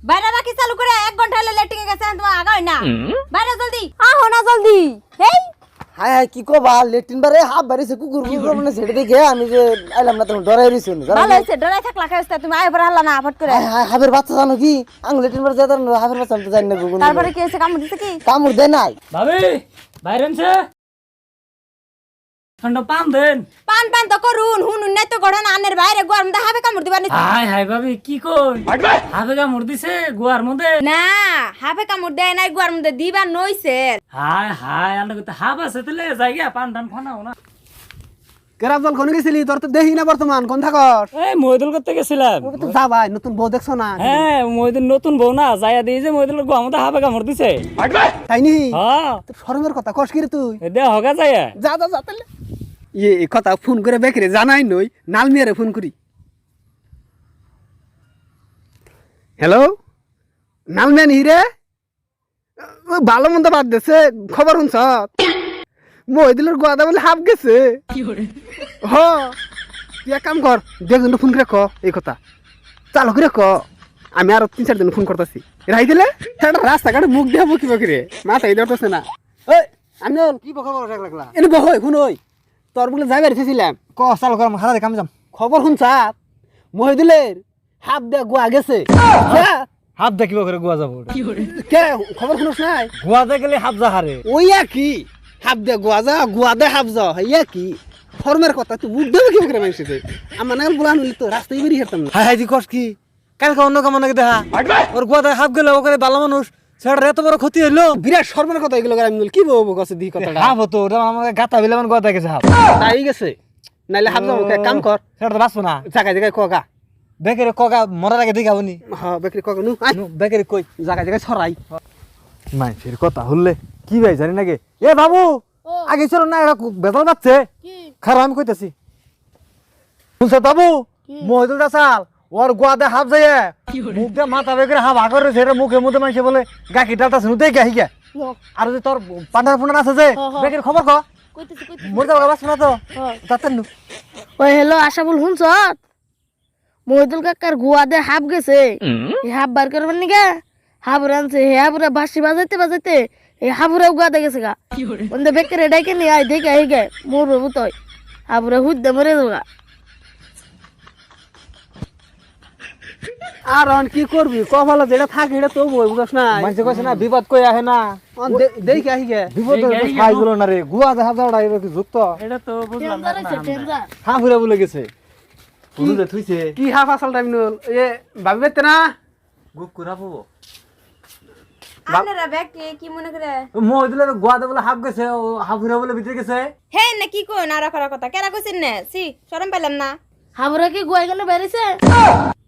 বাইরে বাকি চালু করে 1 ঘন্টা হলে লেটিং এ গেছে তোমার আগাই না বাইরে জলদি আহো না জলদি হেই হাই হাই কি কবা লেট্রিন বারে হাফ বাড়িছে কুকুর কুকুর মানে সেটা দেখে আমি যে আইলাম না তখন ডরাই রইছি ভালো হইছে ডরাই থাকলা খাইছ তুমি আয় পরে হাল্লা না ফট করে হাই হাই হাবের বাচ্চা জানো কি আঙ্গুল লেট্রিন বারে যাতার হাবের বাচ্চা আমি তো জানি না গুগল তারপরে কি হইছে কামড় দিছে কি কামড় দেয় নাই ভাবি বাইরেনছে ঠান্ডা পান দেন পান পান তো করুন হুনুন নাই তো গড়ন আনের বাইরে গরম দা হবে কামড় দিবা নি হাই হাই ভাবি কি কই হাবে কামড় দিছে গুয়ার মধ্যে না হবে কামড় দেয় নাই গরম দে দিবা নইছে হাই হাই আন্ডা কইতে হাব আছে তেলে জায়গা পান টান খানাও না কেরাব জল কোন গেছিলি তোর তো দেখি না বর্তমান কোন থাকর এই মইদুল করতে গেছিলাম তো যা ভাই নতুন বউ দেখছো না হ্যাঁ মইদুল নতুন বউ না যাইয়া দিয়ে যে মইদুল গুয়া মধ্যে হাবে কামড় দিছে তাই নি হ্যাঁ তোর শরমের কথা কস কি রে তুই দে হগা যাইয়া যা যা যা তাহলে এই কথা ফোন করে বেকরে জানাই নই নালমিয়ারে ফোন করি হ্যালো নালমিয়া হিরে ভালো মন্দ বাদ দেছে খবর শুনছ মহিদিলের গোয়াদা বলে হাফ গেছে হ তুই এক কাম কর দেখুন ফোন করে ক এই কথা চালু করে ক আমি আরো 3-4 দিন ফোন করতেছি রাই দিলে সেটা রাস্তাঘাটে মুখ দিয়ে বকি বকি রে মাথায় ধরতেছে না ওই আমি কি খবর রাখলা এনে বহই শুনই তোর বলে যাইবার এসেছিলাম ক চালু কর হাতে কাম যাম খবর শুনছা মহিদিলের হাফ দিয়ে গোয়া গেছে হাফ দেখিব করে গোয়া যাব কে খবর শুনছ নাই গোয়াতে গেলে হাফ যা হারে ওই কি হাফ দিয়ে গোয়া যা গোয়া দে হাফ যা হইয়া কি ফর্মের কথা তুই বুঝতে কি করে মানছিস আমার নাগাল বলা নিলি তো রাস্তায় বেরিয়ে হেরতাম না হাই হাই দি কস কি কালকে অন্য কাম নাকি দেখা ওর গোয়াতে হাফ গেলে ওখানে ভালো মানুষ সেটা এত বড় ক্ষতি হইলো বিরাট সর্বনের কথা এগুলো আমি বলি কি বলবো কাছে দি কথাটা হাফ হতো ওটা আমাকে গাতা বিলে মানে গোয়াতে গেছে হাফ তাই গেছে নাইলে হাফ যাবো কাম কর সেটা তো বাঁচবো না জায়গায় জায়গায় কগা বেকেরে কগা মরার আগে দেখা উনি হ্যাঁ বেকরি কগা নু বেকেরে কই জায়গায় জায়গায় ছড়াই নাই ফের কথা হলে কি ভাই জানি নাকি এ বাবু আগে চলো না এরা বেতন পাচ্ছে খারাপ আমি কইতাছি বুঝছো বাবু মহিদুল চাল ওর গোয়াতে হাফ যায় মুখ দিয়ে মাথা বেকরে হাফ আগর রয়েছে এটা মুখের মধ্যে মানুষে বলে গাকি ডালতাছে নুতেই গাহি গে আর যে তোর পান্ডার ফুন্ডার আছে যে বেকের খবর ক মোর যাবো বাস না তো তাতেন নু ওই হ্যালো আশাবুল শুনছ মহিদুল কাকার গুয়া দে হাফ গেছে এই হাফ বার করবেন নিগা হাবুর আনছে হে হাবুরা বাঁশি বাজাইতে বাজাইতে এই হাবুরা গুয়া দে গেছে গা ওন্দে বেকারে ডাইকে নিয়ে আই দেখে আই গে মোর বাবু তই হাবুরা হুদ্দে মরে যাবো আর অন কি করবি কপালে যেটা থাকে এটা তো বই বুঝছ না মানুষে কইছে না বিপদ কই আহে না দেখি আহি গে বিপদ খাই গুলো না রে গুয়া দেখা যাওয়া এটা কি যুক্ত এটা তো বুঝলাম টেনজার হইছে টেনজার হ্যাঁ ফুরা বলে গেছে ফুলু যে থুইছে কি হাফ আসল টাইম নল এ ভাবি বেতে না গুপ কুরা পাবো আপনারা ব্যাকে কি মনে করে মহিদুলের গোয়াতে বলে হাফ গেছে হাফ ফুরা বলে ভিতরে গেছে হে না কি কই না রাখার কথা কেরা কইছেন না সি শরম পেলাম না হাবুরা কি গুয়া গেলে বেরিয়েছে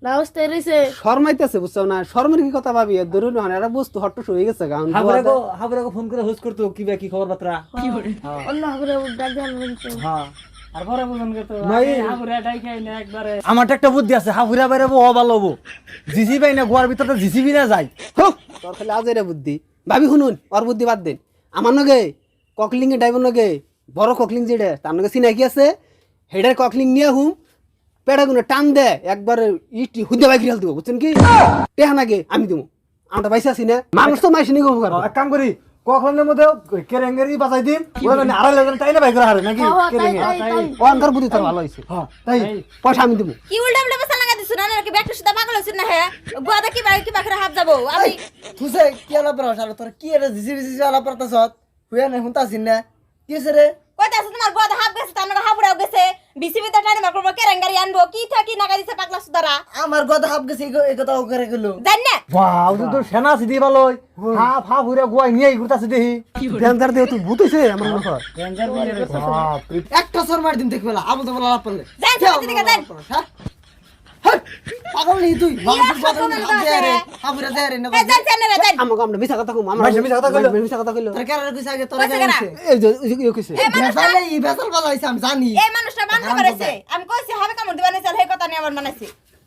না উস্তে রইছে শর্মাইতেছে বুঝছো না শর্মের কি কথা ভাবি ধরুন না এটা বস্তু হট্টস হয়ে গেছে গান হাফুরা ফোন করে হোস্ট করতো কি কি খবর বার্তা অন্য হাবুরা ডাক দেন হ্যাঁ আর পরে বুঝুন কে তো নাই। হাবুরে ডাই খাই না একবারে আমার তো একটা বুদ্ধি আছে হাফুরা বাইরে ভালো হবো জিসি পাই না গোয়ার ভিতরে জিসিবি না যায় হোক তোর খালি আজ এরা বুদ্ধি ভাবি শুনুন ওর বুদ্ধি বাদ দেন আমার নগে ককলিং এ ড্রাইভার নগে বড় ককলিং যেটা তার নগে চিনাকি আছে হেডার ককলিং নিয়ে হুম পেড়া গুলো টান দে একবার ইট হুদে বাইক রেল দিব বুঝছেন কি টেহা নাগে আমি দেবো আমরা বাইসে আছি না মানুষ তো মাইসে নিগো উপকার এক কাম করি কখনের মধ্যে কেরেঙ্গেরি বাজাই দিম ওখানে আড়াই লাগেন তাই না বাইক হারে নাকি কেরেঙ্গে ও আন্ধার বুদ্ধি তোর ভালো হয়েছে হ্যাঁ তাই পয়সা আমি দেবো কি উল্টা উল্টা বসা লাগা দিছ না নাকি ব্যাকটা সুদা পাগল হইছ না হে গুয়াদা কি বাকি কি বাকরা হাফ যাবো আমি তুসে কি আলা পর হাসালো তোর কি এর জিসিবি আলা পরতাছ হুয়া না হুনতাছিন না কি রে কইতা আছে তোমার গুয়াদা হাফ গেছে তার নাকি হাফুরাও গেছে বিসিবি তে টানি মারব কেরাঙ্গারি আনবো কি থাকি নাগা দিছে পাগলা সুদারা আমার কথা হাফ গেছে এই কথা ও করে গেল জান না বাহ তো সেনা সিধি ভালোই হাফ হাফ হুরা গোয়াই নিয়ে ঘুরতাছে দেখি ডেঞ্জার দিয়ে তুই ভূত হইছে আমার মনে হয় ডেঞ্জার বলে রে বাপ রে একটা সর মার দিন দেখবেলা আবল তো বলা লাভ পারলে জান সাথে দিকে জান পাগল নেই তুই ইয়া কথা না রে হাফুরা যায় রে না এ জান জান রে জান আমাকে আমরা মিছা কথা কম আমরা ভাই, মিছা কথা কইলো। মিছা কথা কইলো তোর কেন কইছ আগে তোর কইছে কেনা? এই যে ইয়ে কইছে এ মানুষটা বেসালে ই বেসাল ভালো হইছে আমি জানি এই মানুষটা বান্ধ করেছে আমি কইছি হবে কামড় দিবা না চল হে কথা নিয়ে আমার মানাইছি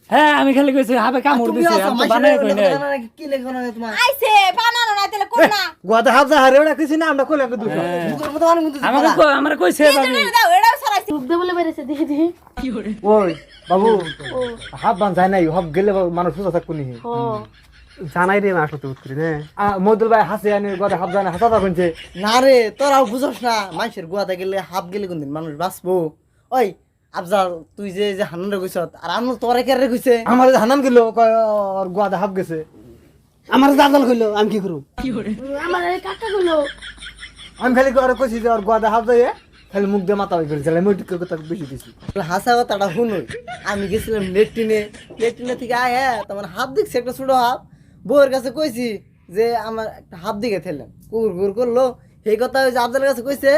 হ্যাঁ আমি খালি কইছি হাবে কামড় তুমি দিছে আছো আমি তো বানাই কই নাই কি লেখো না তোমার আইছে বানানো না তাহলে কোন না গোয়াতে হাফ যা হারে ওটা কিছু না আমরা কইলাম দুটো মুখের মতো অনেক মতো আমারে কইছে এই ভাবি জন্য দাও এটাও সরাইছি হুদ্দে বলে বেরিয়েছে দেখি দেখি ওই বাবু হাফ বান যায় নাই হাফ গেলে মানুষ সুস্থ থাকবো নি ও জানাই রে আসলে তো উত্তরি রে মদুল ভাই হাসে আনি গদে হাফ জানে হাসা কোনছে না রে তোরাও বুঝস না মানুষের গুয়াতে গেলে হাফ গেলে কোনদিন মানুষ বাঁচবো ওই আফজাল তুই যে যে হান্নারে কইছ আর আমরা তোরে কেরে কইছে আমার হানান গেল ওর গদে হাফ গেছে আমার দাদাল কইলো আমি কি করব আমার এই কাকা গুলো আমি খালি ওরে কইছি যে ওর গদে হাফ যায় খালি মুখ দিয়ে মাথা হয়ে গেছে মই টিকে কথা বেশি দিছি হাসা কথাটা শুনুই আমি গেছিলাম লেট্রিনে থেকে আয় হ্যাঁ তোমার হাফ দেখছি একটা ছোট হাফ বউয়ের কাছে কইছি যে আমার একটা হাফ দিকে থেলেন কুকুর করলো সেই কথা ওই যে আফজালের কাছে কইছে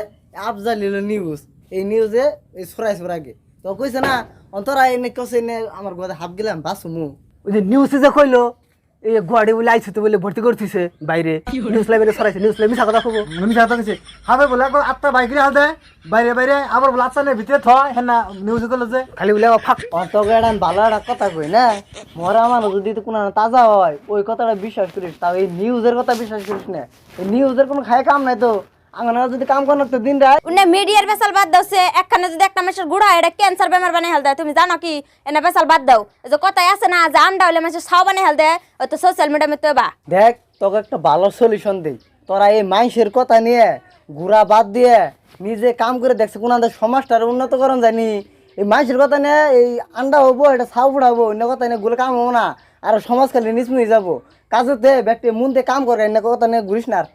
আফজাল নিল নিউজ এই নিউজে এই ছড়াইছে তো কইছে না অন্তরা এনে কছে এনে আমার গোয়াতে হাফ গেলাম বাসুমু ওই যে নিউজে যে কইলো এই গুয়াড়ি বলে আইছে তো বলে ভর্তি করতেছে বাইরে নিউজ লাইভে ছড়াইছে নিউজ লাইভে মিছা কথা কব আমি কথা কইছি হাফে বলে আত্মা বাইকে হাল দেয় বাইরে বাইরে আবার বলে আত্মা ভিতরে থয় হ্যাঁ না নিউজ করলো যে খালি বলে ফাক অন্তকে একটা ভালো একটা কথা কই না মরা মানুষ যদি তো কোনো তাজা হয় ওই কথাটা বিশ্বাস করিস তাও এই নিউজের কথা বিশ্বাস করিস না এই নিউজের কোনো খায় কাম নাই তো আঙানা যদি কাম করার তো দিন রাত উনি মিডিয়ার বেসাল বাদ দাওছে একখানে যদি একটা মানুষের গুড়া এটা ক্যান্সার বেমার বানাই হেল দেয় তুমি জানো কি এনে বেসাল বাদ দাও এই যে কথাই আছে না যে আন্ডা হইলে মানুষের ছাও বানাই হেল দেয় ওই তো সোশ্যাল মিডিয়ামে তো বা দেখ তোকে একটা ভালো সলিউশন দেই তোরা এই মাইসের কথা নিয়ে ঘুরা বাদ দিয়ে নিজে কাম করে দেখছে কোন সমাজটার উন্নত করণ জানি এই মাইসের কথা নিয়ে এই আন্ডা হবো এটা ছাউ ফুড়াবো অন্য কথা নিয়ে গুলো কাম হবো না আর সমাজ খালি নিচমুই যাবো কাজতে ব্যক্তি মন দিয়ে কাম করে অন্য কথা নিয়ে ঘুরিস না আর।